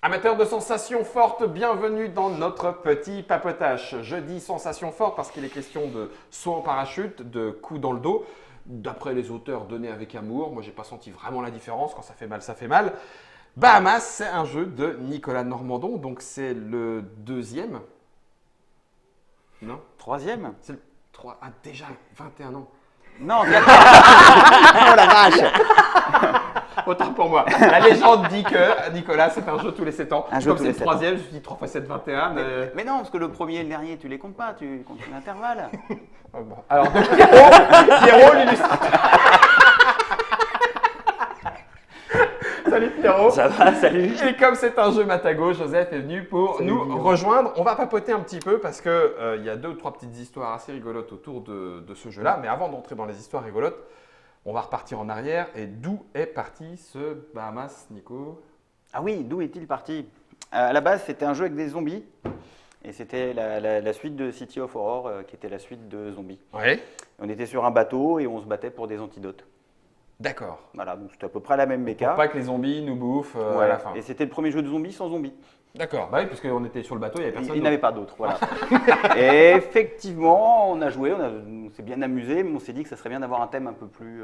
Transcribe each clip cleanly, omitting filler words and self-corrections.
Amateurs de sensations fortes, bienvenue dans notre petit papotage. Je dis sensations fortes parce qu'il est question de saut en parachute, de coups dans le dos. D'après les auteurs, donnés avec amour. Moi, j'ai pas senti vraiment la différence. Quand ça fait mal, ça fait mal. Bahamas, c'est un jeu de Nicolas Normandon, donc c'est le deuxième. Non, Troisième? c'est le 3. Ah, déjà 21 ans. Non, 14. Oh la vache! Autant pour moi. La légende dit que Nicolas, c'est un jeu tous les 7 ans. Un jeu Comme tous c'est les le 7 ans. troisième, je me suis dit 3 x 7, 21. Mais non, parce que le premier et le dernier, tu les comptes pas, tu comptes l'intervalle. Oh, bon. Alors, donc, Pierrot, l'illustrateur. Salut Pierrot. Ça va, salut. Et comme c'est un jeu Matago, Joseph est venu pour nous rejoindre. On va papoter un petit peu parce que il y a 2 ou 3 petites histoires assez rigolotes autour de ce jeu-là. Mais avant d'entrer dans les histoires rigolotes, on va repartir en arrière. Et d'où est parti ce Bahamas, Nico? Ah oui, d'où est-il parti? À la base, c'était un jeu avec des zombies. Et c'était la suite de City of Horror, qui était la suite de Zombies. Oui. On était sur un bateau et on se battait pour des antidotes. D'accord. Voilà, donc c'était à peu près la même méca. Pour pas que les zombies nous bouffent à Ouais. la fin. Et c'était le premier jeu de zombies sans zombies. D'accord. Bah oui, puisqu'on était sur le bateau, il n'y avait personne. Il n'avait pas d'autre, voilà. Et effectivement, on a joué, on s'est bien amusé, mais on s'est dit que ça serait bien d'avoir un thème un peu plus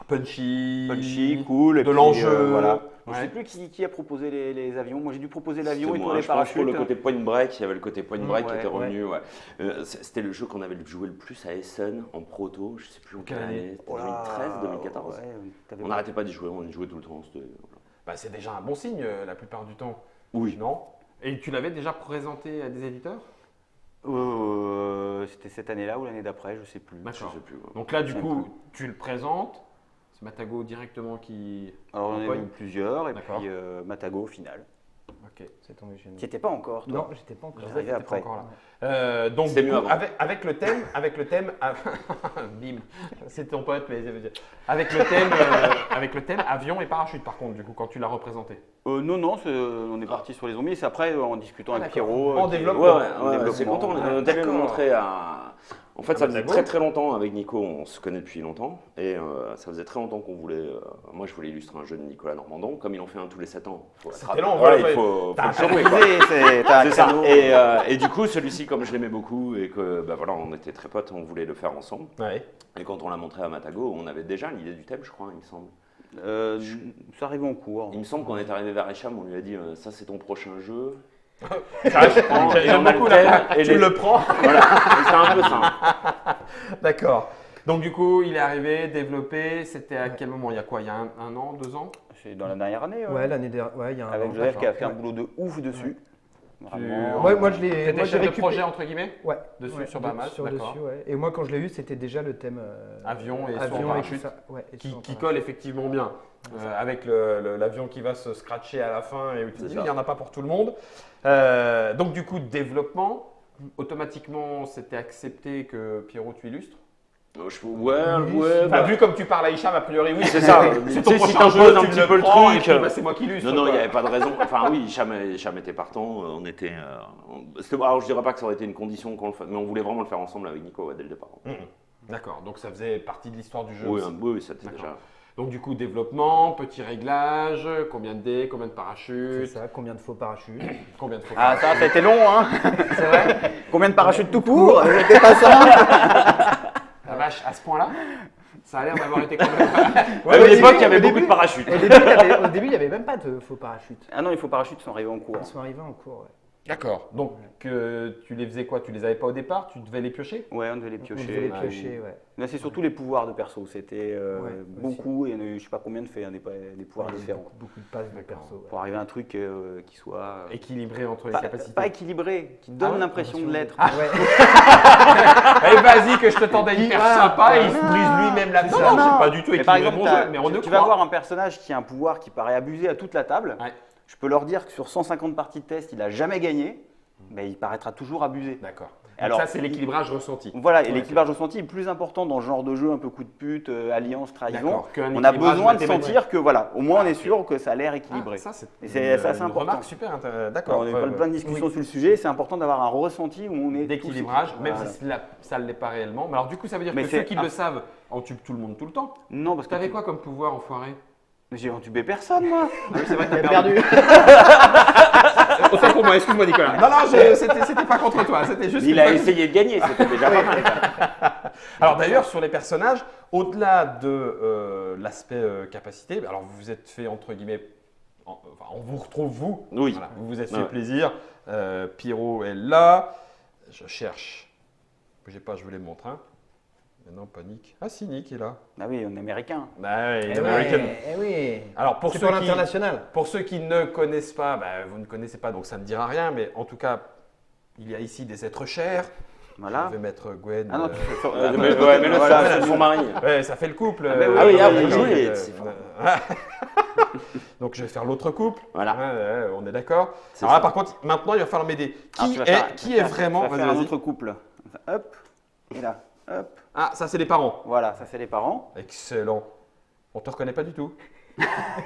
punchy, cool. Et de puis, l'enjeu. voilà. Je Ouais. ne sais plus qui a proposé les avions. Moi, j'ai dû proposer l'avion et C'était toi moi, les je pense parachutes. pour le côté point break, il y avait le côté point break qui Ouais, était revenu. Ouais. C'était le jeu qu'on avait joué le plus à Essen en proto, je sais plus en quelle année, c'était 2013, 2014. Ouais, On n'arrêtait pas d'y jouer, on y jouait tout le temps. Voilà. Bah, c'est déjà un bon signe la plupart du temps. Oui. Non? Et tu l'avais déjà présenté à des éditeurs? C'était cette année-là ou l'année d'après, je sais plus. Je sais plus. Ouais. Donc là, du C'est coup, tu le présentes. C'est Matago directement qui. Alors, on en a Empoigne. vu plusieurs, et D'accord. puis Matago au final. Ok. C'est tombé chez nous. Qui n'étais pas encore, toi? Non, j'étais pas encore. Joseph, T'étais après. pas encore là. Donc, C'était du mieux coup, avant. avec le thème, bim, c'est ton pote, mais avec le thème avion et parachute. Par contre, du coup, quand tu l'as représenté. Non, on est parti sur les zombies. C'est après, en discutant avec d'accord. Pierrot. En qui- développement. C'est content. On est allé le D'accord. montrer à. En fait, ça faisait Matago. très très longtemps avec Nico, on se connaît depuis longtemps, et ça faisait très longtemps qu'on voulait. Moi, je voulais illustrer un jeu de Nicolas Normandon, comme ils en fait un tous les 7 ans. Faut C'était attraper. long, Voilà, ouais, il faut t'as le un choper, quoi. T'as un C'est ça. créneau. Et du coup, celui-ci, comme je l'aimais beaucoup et que bah voilà, on était très potes, on voulait le faire ensemble. Ouais. Et quand on l'a montré à Matago, on avait déjà l'idée du thème, je crois, il me semble. Ça arrive en cours. Il me semble qu'on est arrivé vers Echam, on lui a dit ça c'est ton prochain jeu. J'aime beaucoup la tu le prends. Voilà, c'était un peu ça. D'accord. Donc, du coup, il est arrivé, développé. C'était à quel moment? Il y a quoi? Il y a un an, 2 ans? C'est dans la dernière année. Ouais, l'année dernière. Ouais, il y a un Avec an. Joseph qui a fait un Ouais. boulot de ouf dessus. Vraiment. Ouais, moi je l'ai. T'étais moi, j'ai chef de récupéré- projet, entre guillemets? Ouais. Dessus, Ouais, sur Bahamas, sur d'accord. dessus, ouais. Et moi, quand je l'ai eu, c'était déjà le thème Avion et saut en avion parachute. tout ça. Ouais, et Qui saut en parachute. colle effectivement bien. Avec l'avion qui va se scratcher à la fin et où tu te C'est dis, ça. il n'y en a pas pour tout le monde. Donc du coup, développement, automatiquement, c'était accepté que Pierrot tu illustres. Ouais, Enfin, vu comme tu parles à Hicham, a priori, oui, c'est ça. C'est Tu ton sais, si prochain jeu, t'imposes un tu petit le peu le prends truc, et puis, bah, c'est moi qui illustre. Non, il quoi. n'y avait pas de raison. Enfin, oui, Hicham était partant. On était. Alors, je dirais pas que ça aurait été une condition qu'on le fasse, mais on voulait vraiment le faire ensemble avec Nico ouais, dès le départ. D'accord, donc ça faisait partie de l'histoire du jeu. Oui, aussi. oui, c'était D'accord. déjà. Donc du coup, développement, petit réglage, combien de dés, combien de C'est parachutes, ça, combien de faux parachutes? combien de faux Ah, ça a été long, hein. C'est vrai? Combien de parachutes tout court? C'était pas ça. La vache, à ce point-là, ça a l'air d'avoir été quand même. Ouais, à l'époque, il y avait beaucoup de parachutes. Au début, il n'y avait même pas de faux parachutes. Ah non, il faut parachutes sont arrivés en cours. Ils sont arrivés en cours, ouais. D'accord. Donc tu les faisais quoi? Tu les avais pas au départ? Tu devais les piocher? Ouais, on devait les On piocher. devait les piocher, ouais. Là, c'est surtout les pouvoirs de perso. C'était Ouais, beaucoup, et il y en a eu je sais pas combien de faits, hein, des pouvoirs différents. Beaucoup de passes de perso. ouais. Pour arriver à un truc qui soit Équilibré entre les pas, capacités. pas équilibré, qui donne Ah ouais, l'impression de l'être. Ouais. Eh vas-y que je te tendais une perche sympa et il se brise lui-même là. C'est Non, ça. non, c'est pas du tout Mais par équilibré exemple, mon jeu, mais on ne tu vas croit. avoir un personnage qui a un pouvoir qui paraît abusé à toute la table. Ouais. Je peux leur dire que sur 150 parties de test, il n'a jamais gagné, mais il paraîtra toujours abusé. D'accord. Alors, Alors ça c'est l'équilibrage ressenti. Voilà, et Ouais, l'équilibrage ressenti est plus important dans ce genre de jeu un peu coup de pute, alliance, trahison. D'accord, qu'un On a équilibrage besoin de mathématique. sentir que voilà, au moins on est ok. sûr que ça a l'air équilibré. Ah, ça c'est Et c'est ça, c'est une important. remarque super intéressante. Alors, D'accord. on a plein de discussions sur le sujet, c'est important d'avoir un ressenti où on est D'équilibrage, tous- même voilà. si ça ne l'est pas réellement. Mais alors du coup ça veut dire Mais que c'est ceux qui un- le savent en tuent tout le monde tout le temps. Non, parce que T'avais quoi comme pouvoir enfoiré? Mais j'ai entubé personne, moi. C'est vrai que Il t'as a perdu. Autant pour moi, excuse-moi Nicolas. Non, c'était pas contre toi, c'était juste. Il une a fois- essayé de gagner, c'était déjà pas mal. Alors d'ailleurs, sur les personnages, au-delà de l'aspect capacité, alors vous vous êtes fait entre guillemets, on vous retrouve vous. Oui. Voilà, vous vous êtes fait Ouais. plaisir. Pierrot est là. Je cherche. Bougez pas, je vous les montre. Hein. Mais non, pas Nick. Ah si, Nick est là. Ah oui, on est américain. Bah oui, Eh American. oui. Alors pour C'est ceux pour qui, l'international. pour ceux qui ne connaissent pas, vous ne connaissez pas, donc ça ne dira rien, mais en tout cas, il y a ici des êtres chers. Voilà. Je vais mettre Gwen. Ah non, tu fais sur... Mais le Voilà. son mari. Ouais, ça fait le couple. Ah, bah oui, Ah oui, oui, vous oui, jouez. euh, c'est fort. Donc je vais faire l'autre couple. Voilà. Ouais, on est d'accord. C'est Alors là, ça. par contre, maintenant, il va falloir m'aider. Alors, Qui tu vas est, faire- qui tu est vas faire- vraiment. tu vas Vas-y, faire un vas-y. autre couple. Hop, et là, hop. Ah, ça, c'est les parents. Voilà, ça c'est les parents. Excellent. On te reconnaît pas du tout.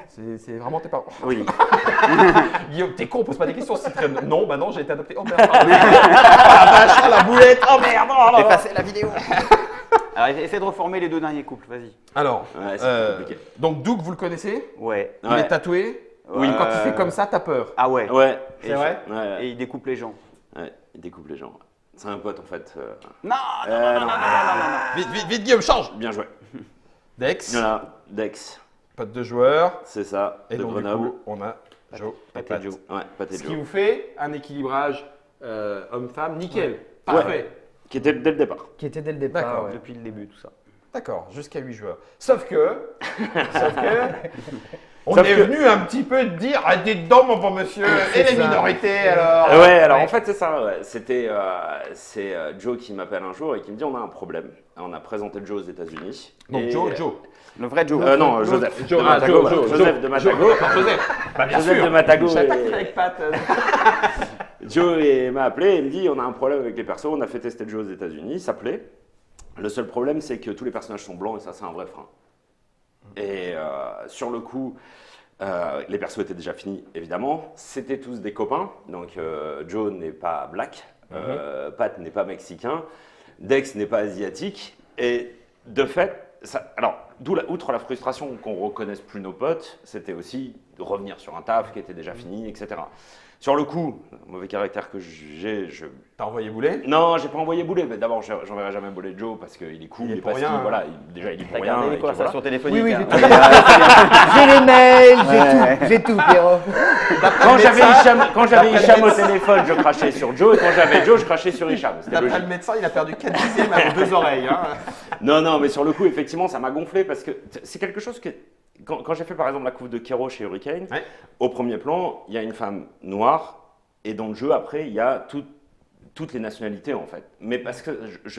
C'est vraiment tes parents. Oui. Guillaume, t'es con, on pose pas des questions. Non, bah non, j'ai été adopté. Oh merde. Ah, la vache, oh, la boulette. Oh merde. Oh, là, là. Effacez la vidéo. Alors, essaie de reformer les deux derniers couples, vas-y. Alors, Ouais, c'est compliqué. donc Doug, vous le connaissez? Ouais. Il est tatoué. Oui. Quand il fait comme ça, t'as peur. Ah ouais. Ouais. Et C'est vrai? Ouais, Et il découpe les gens. ouais, il découpe les gens. C'est un pote en fait. Non, Non. Vite, vite, vite, Guillaume, change. Bien joué. Dex, Voilà, Dex, pote de joueur. c'est ça, Et de donc, Grenoble. du coup, on a Joe et Pat et Pat. Joe. Ouais, Pat et Ce qui Joe. vous fait un équilibrage homme-femme nickel. Parfait. Qui était dès le départ. Qui était dès le départ. D'accord. ouais. Depuis le début, tout ça. D'accord, jusqu'à 8 joueurs. Sauf que on Sauf est que- venu un petit peu de dire ah, dites donc, mon bon monsieur, et les ça. minorités alors Ouais, alors ouais. en fait c'est ça. Ouais. C'est Joe qui m'appelle un jour et qui me dit on a un problème. On a présenté Joe aux États-Unis. Donc Et- Joe. Le vrai Joe. Non, L'autre- Joseph. Joe, de ah, Matago. Joe, Joe, Joseph Joe, de Matago. Joe, Joseph. Bah, bien Joseph sûr. de Matago. Je savais pas et- que c'était avec Pat. Joe m'a appelé et me dit on a un problème avec les persos. On a fait tester Joe aux États-Unis, ça plaît. Le seul problème c'est que tous les personnages sont blancs et ça c'est un vrai frein. Et sur le coup, les persos étaient déjà finis évidemment. C'était tous des copains. Donc Joe n'est pas black, Pat n'est pas mexicain, Dex n'est pas asiatique. Et de fait, alors outre la frustration qu'on reconnaisse plus nos potes, c'était aussi de revenir sur un taf qui était déjà fini, etc. Sur le coup, mauvais caractère que j'ai, T'as envoyé boulet. non, j'ai pas envoyé boulet, mais d'abord j'enverrai jamais boulet Joe parce qu'il est cool, Il est et pour parce rien, qu'il hein. voilà, déjà il est pour T'as rien. gardé et les que conversations téléphoniques. Oui, hein. j'ai les mails, Ouais. j'ai tout, Pierrot. Quand j'avais Hicham D'après le au médecin. téléphone, je crachais sur Joe, et quand j'avais Joe, je crachais sur Hicham. C'était D'après logique. le médecin, il a perdu 4 dixièmes à vos 2 oreilles. Hein. Non, mais sur le coup, effectivement, ça m'a gonflé parce que c'est quelque chose que. Quand j'ai fait par exemple la couve de Kero chez Hurricane, Ouais. au premier plan, il y a une femme noire, et dans le jeu, après, il y a toutes les nationalités en fait. Mais parce que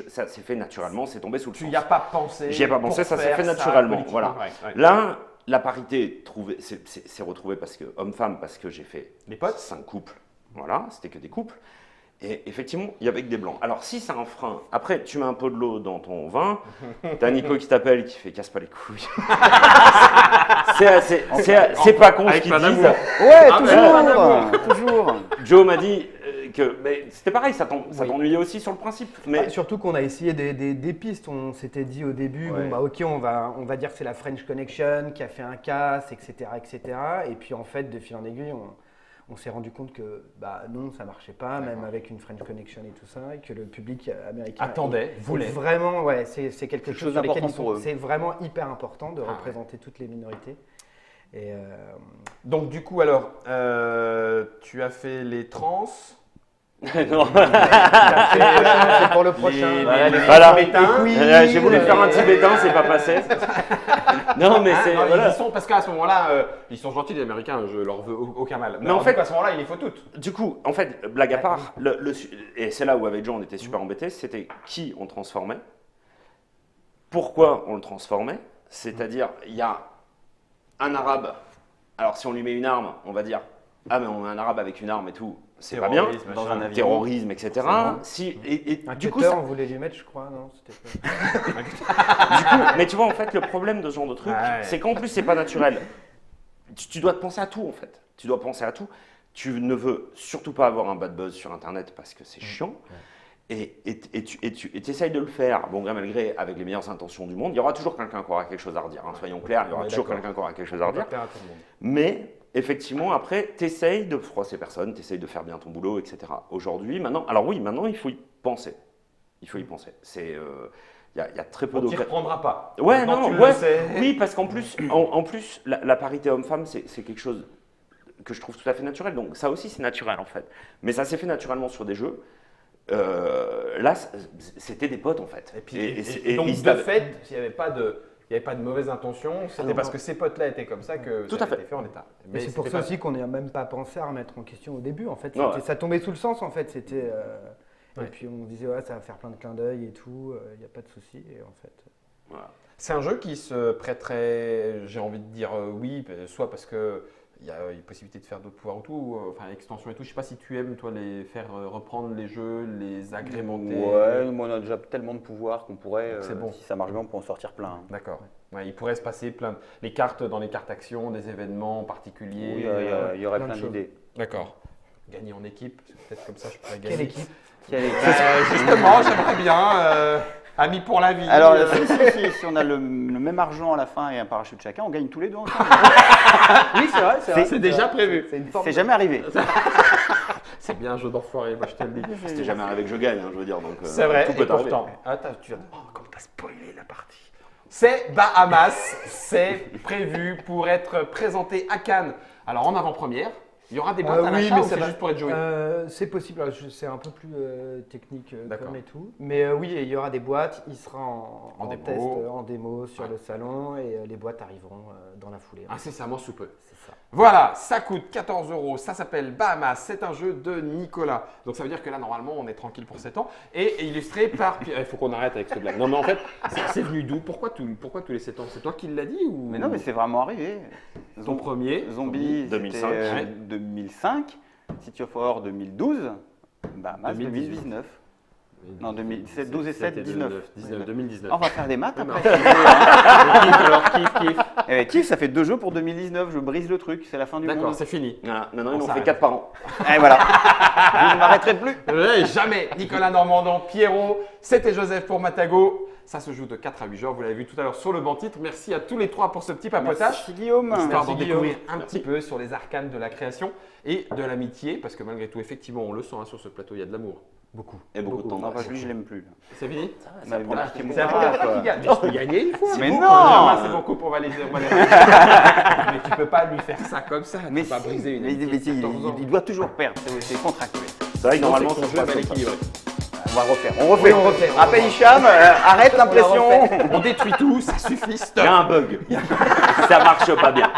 ça s'est fait naturellement, c'est tombé sous le Tu sens. n'y as pas pensé. J'y ai pas pensé, pour ça s'est faire fait naturellement, politiquement voilà. correct, ouais. Là, la parité s'est retrouvée parce que homme-femme, parce que j'ai fait Les potes. 5 couples. Voilà, c'était que des couples. Et effectivement, il y avait que des blancs. Alors, si c'est un frein, après, tu mets un peu de l'eau dans ton vin, t'as Nico qui t'appelle, qui fait casse pas les couilles. c'est pas con ce Avec qu'ils plein disent. d'amour. Ouais, Ah, toujours. Joe m'a dit que mais c'était pareil, ça Oui. t'ennuyait aussi sur le principe. Mais Bah, surtout qu'on a essayé des pistes. On s'était dit au début, Ouais. bon bah ok, on va dire que c'est la French Connection qui a fait un casse, etc., etc. Et puis en fait, de fil en aiguille, on s'est rendu compte que bah non, ça marchait pas, même avec une French Connection et tout ça, et que le public américain Attendait, est voulait. vraiment, ouais, c'est quelque chose sur lequel d'important ils sont- pour eux. c'est vraiment hyper important de Ah ouais. représenter toutes les minorités. Et Donc du coup alors, tu as fait les trans. non. c'est pour le prochain. Voilà. Tibétains. Oui, J'ai voulu faire un tibétain, c'est pas passé. Non, mais c'est Non, voilà. ils sont, parce qu'à ce moment-là, ils sont gentils les Américains, je leur veux aucun mal. Mais en en fait- fait, à ce moment-là, il les faut toutes. Du coup, en fait, blague à part, et c'est là où avec Joe on était super embêtés, c'était qui on transformait, pourquoi on le transformait, c'est-à-dire il y a un arabe, alors si on lui met une arme, on va dire ah mais on met un arabe avec une arme et tout, c'est pas bien, Terrorisme, Dans machin. un avion. terrorisme, etc. bon. Si, Un du coup, cutter, ça- on voulait lui mettre, je crois, non c'était pas- du coup, mais tu vois en fait le problème de ce genre de truc, Ouais. c'est qu'en plus c'est pas naturel. Tu dois te penser à tout en fait. Tu dois penser à tout. Tu ne veux surtout pas avoir un bad buzz sur internet parce que c'est chiant. et tu essayes de le faire, bon gré mal gré, avec les meilleures intentions du monde. Il y aura toujours quelqu'un qui aura quelque chose à redire, hein, soyons clairs, il y aura Ouais, toujours d'accord. quelqu'un qui aura quelque chose à redire. Pas plaire à tout le monde. Mais effectivement, après, tu essayes de froisser personne, tu essayes de faire bien ton boulot, etc. Aujourd'hui, maintenant, alors oui, maintenant, il faut y penser. Il faut y penser. Il y a très peu On t'y d'occasions. reprendra pas. Ouais, Maintenant, non, tu ouais. le sais. Oui, parce qu'en plus, en plus la parité homme-femme, c'est quelque chose que je trouve tout à fait naturel. Donc ça aussi, c'est naturel en fait. Mais ça s'est fait naturellement sur des jeux. Là, c'était des potes en fait. Et puis, et donc ils se de lavaient- fait, il n'y avait pas de mauvaise intention. C'était non. parce que ces potes-là étaient comme ça que Tout ça à fait. a été fait en état. Mais c'est pour c'était ça pas- aussi qu'on n'a même pas pensé à remettre en question au début. En fait, Ouais, C'était- ouais. ça tombait sous le sens. En fait, c'était. Ouais. Et puis on disait ouais, ça va faire plein de clins d'œil et tout. Il n'y a pas de souci. Et en fait. Voilà. C'est un jeu qui se prêterait, j'ai envie de dire oui, soit parce que il y a une possibilité de faire d'autres pouvoirs ou tout, enfin extension et tout. Je sais pas si tu aimes toi les faire reprendre les jeux, les agrémenter. Ouais, mais on a déjà tellement de pouvoirs qu'on pourrait, C'est bon. si ça marche bien, on peut en sortir plein. hein. D'accord. Ouais, il pourrait se passer les cartes dans les cartes actions, des événements particuliers. Oui, il y aurait plein de plein choses. d'idées. D'accord. Gagner en équipe, peut-être comme ça je pourrais gagner. Quelle équipe Justement, j'aimerais bien. Amis pour la vie. Alors, si on a le même argent à la fin et un parachute chacun, on gagne tous les deux ensemble. Oui, c'est vrai. c'est déjà prévu. C'est une forme. C'est jamais arrivé. C'est bien un jeu d'enfoiré, moi je te le dis. C'était jamais arrivé que je gagne, hein, je veux dire. Donc, C'est vrai, tout et peut arriver. pourtant. Tu vas comme t'as spoilé la partie. C'est Bahamas, c'est prévu pour être présenté à Cannes. Alors en avant-première, il y aura des boîtes à l'achat ou c'est juste pour être joué. C'est possible. Alors, c'est un peu plus technique D'accord. comme et tout. Mais oui, il y aura des boîtes. Il sera en démo. test, en démo sur Ouais. le salon et les boîtes arriveront dans la foulée. Incessamment sous peu. C'est ça. Voilà, ça coûte 14 €. Ça s'appelle Bahamas. C'est un jeu de Nicolas. Donc ça veut dire que là, normalement, on est tranquille pour 7 ans. Et illustré par. Il faut qu'on arrête avec ce blague. Non, mais en fait, c'est venu d'où pourquoi tous les 7 ans? C'est toi qui l'as dit ou Mais non, mais c'est vraiment arrivé. ton premier Zombie, 2005. c'était 2005. City of Horror 2012. Bahamas 2018. 2019. Non, 2017, 12 et 7, 19. 2019. On va faire des maths Oui, après. Alors, kiff. Eh, kiff, ça fait 2 jeux pour 2019. Je brise le truc, c'est la fin du D'accord, monde. c'est fini. Voilà, maintenant, On ils en fait s'arrête. 4 par an. Et voilà. Vous ne m'arrêterez plus. Jamais. Nicolas Normandin, Pierrot, c'était Joseph pour Matago. Ça se joue de 4 à 8 jours. Vous l'avez vu tout à l'heure sur le banc titre. Merci à tous les trois pour ce petit papotage. Merci Guillaume. Histoire d'en Merci, découvrir Guillaume. un petit peu sur les arcanes de la création et de l'amitié. Parce que malgré tout, effectivement, on le sent hein, sur ce plateau, il y a de l'amour. Beaucoup. Et beaucoup de temps. Non, lui, je l'aime plus. là. C'est fini Il m'a marqué mon C'est la cœur, première fois quoi. qu'il gagne. Mais je peux gagner une fois. Mais beaucoup, non Benjamin, c'est beaucoup pour valider. Mais tu peux pas lui faire ça comme ça. Tu Mais, peux pas si, briser une mais amitié de 14 ans. il doit toujours perdre, c'est contractuel. C'est vrai que normalement, Normalement, ça ton se jeu est passe mal comme ça. équilibré. On va refaire. On refait. on refait. Rappel Hicham, arrête l'impression. On détruit tout, ça suffit, stop. Il y a un bug. Ça marche pas bien.